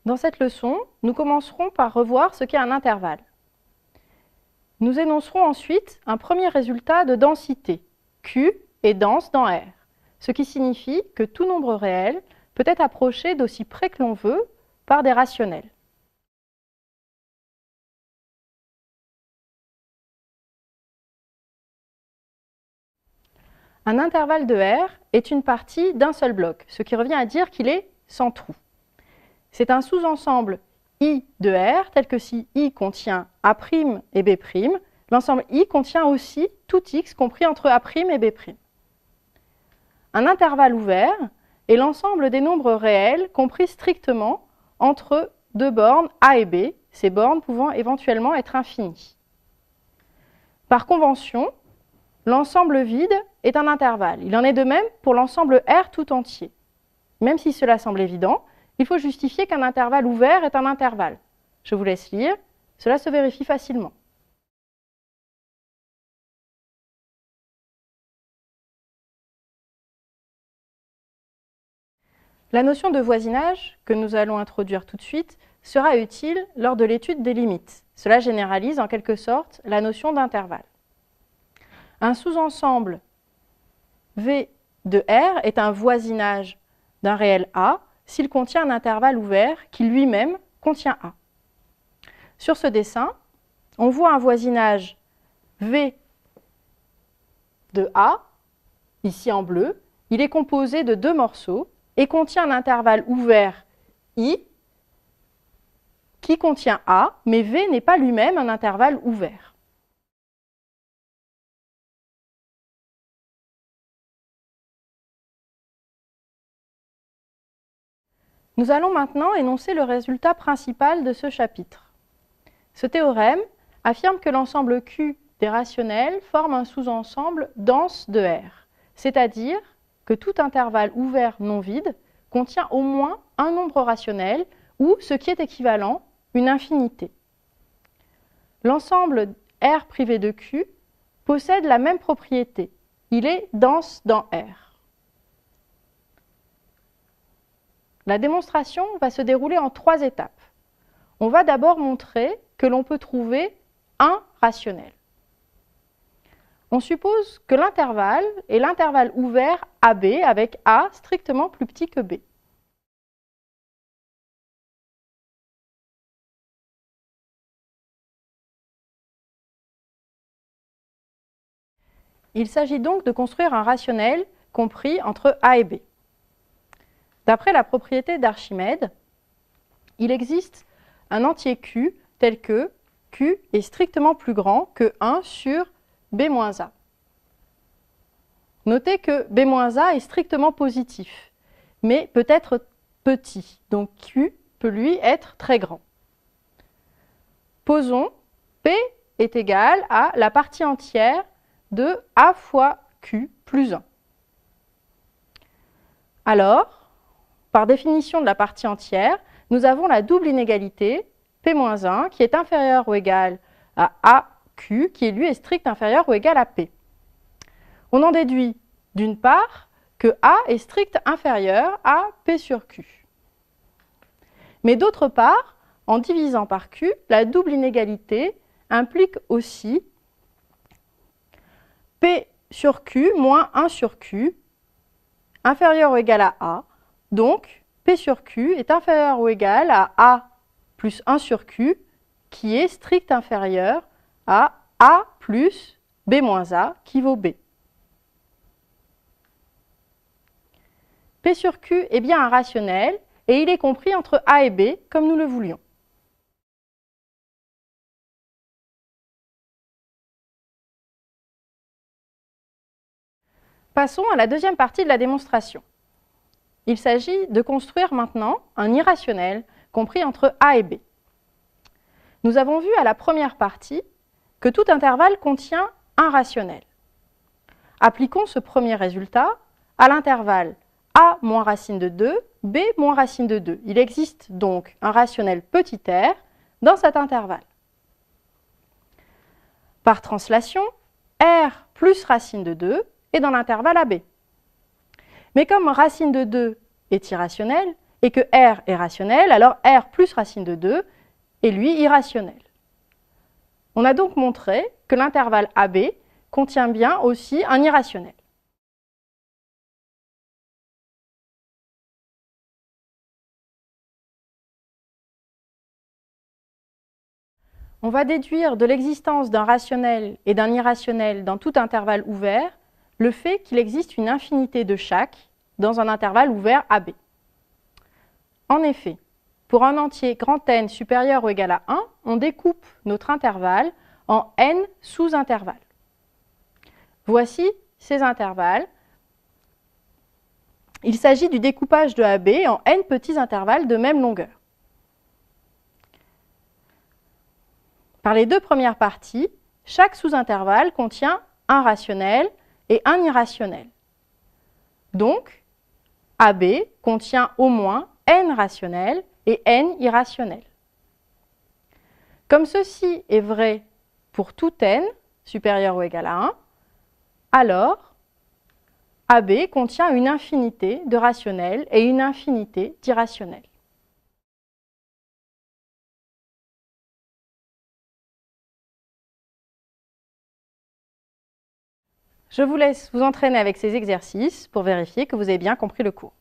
Dans cette leçon, nous commencerons par revoir ce qu'est un intervalle. Nous énoncerons ensuite un premier résultat de densité. Q est dense dans R, ce qui signifie que tout nombre réel peut être approché d'aussi près que l'on veut par des rationnels. Un intervalle de R est une partie d'un seul bloc, ce qui revient à dire qu'il est sans trou. C'est un sous-ensemble I de R, tel que si I contient A' et B', l'ensemble I contient aussi tout X compris entre A' et B'. Un intervalle ouvert est l'ensemble des nombres réels compris strictement entre deux bornes A et B, ces bornes pouvant éventuellement être infinies. Par convention, l'ensemble vide est un intervalle. Il en est de même pour l'ensemble R tout entier. Même si cela semble évident, il faut justifier qu'un intervalle ouvert est un intervalle. Je vous laisse lire, cela se vérifie facilement. La notion de voisinage, que nous allons introduire tout de suite, sera utile lors de l'étude des limites. Cela généralise en quelque sorte la notion d'intervalle. Un sous-ensemble V de R est un voisinage d'un réel A s'il contient un intervalle ouvert qui lui-même contient A. Sur ce dessin, on voit un voisinage V de A, ici en bleu. Il est composé de deux morceaux et contient un intervalle ouvert I qui contient A, mais V n'est pas lui-même un intervalle ouvert. Nous allons maintenant énoncer le résultat principal de ce chapitre. Ce théorème affirme que l'ensemble Q des rationnels forme un sous-ensemble dense de R, c'est-à-dire que tout intervalle ouvert non vide contient au moins un nombre rationnel ou, ce qui est équivalent, une infinité. L'ensemble R privé de Q possède la même propriété. Il est dense dans R. La démonstration va se dérouler en 3 étapes. On va d'abord montrer que l'on peut trouver un rationnel. On suppose que l'intervalle est l'intervalle ouvert AB avec A strictement plus petit que B. Il s'agit donc de construire un rationnel compris entre A et B. D'après la propriété d'Archimède, il existe un entier Q tel que Q est strictement plus grand que 1 sur B-A. Notez que B-A est strictement positif, mais peut être petit, donc Q peut lui être très grand. Posons P est égal à la partie entière de A fois Q plus 1. Alors, par définition de la partie entière, nous avons la double inégalité P-1 qui est inférieure ou égale à AQ qui lui est strict inférieur ou égal à P. On en déduit d'une part que A est strict inférieur à P sur Q. Mais d'autre part, en divisant par Q, la double inégalité implique aussi P sur Q moins 1 sur Q inférieur ou égal à A. Donc, P sur Q est inférieur ou égal à A plus 1 sur Q, qui est strict inférieur à A plus B-A, qui vaut B. P sur Q est bien un rationnel, et il est compris entre A et B, comme nous le voulions. Passons à la deuxième partie de la démonstration. Il s'agit de construire maintenant un irrationnel compris entre A et B. Nous avons vu à la première partie que tout intervalle contient un rationnel. Appliquons ce premier résultat à l'intervalle A moins racine de 2, B moins racine de 2. Il existe donc un rationnel petit r dans cet intervalle. Par translation, r plus racine de 2 est dans l'intervalle AB. Mais comme racine de 2 est irrationnel et que R est rationnel, alors R plus racine de 2 est lui irrationnel. On a donc montré que l'intervalle AB contient bien aussi un irrationnel. On va déduire de l'existence d'un rationnel et d'un irrationnel dans tout intervalle ouvert le fait qu'il existe une infinité de chaque dans un intervalle ouvert AB. En effet, pour un entier grand N supérieur ou égal à 1, on découpe notre intervalle en n sous-intervalles. Voici ces intervalles. Il s'agit du découpage de AB en n petits intervalles de même longueur. Par les deux premières parties, chaque sous-intervalle contient un rationnel et un irrationnel. Donc, AB contient au moins n rationnels et n irrationnels. Comme ceci est vrai pour tout n supérieur ou égal à 1, alors AB contient une infinité de rationnels et une infinité d'irrationnels. Je vous laisse vous entraîner avec ces exercices pour vérifier que vous avez bien compris le cours.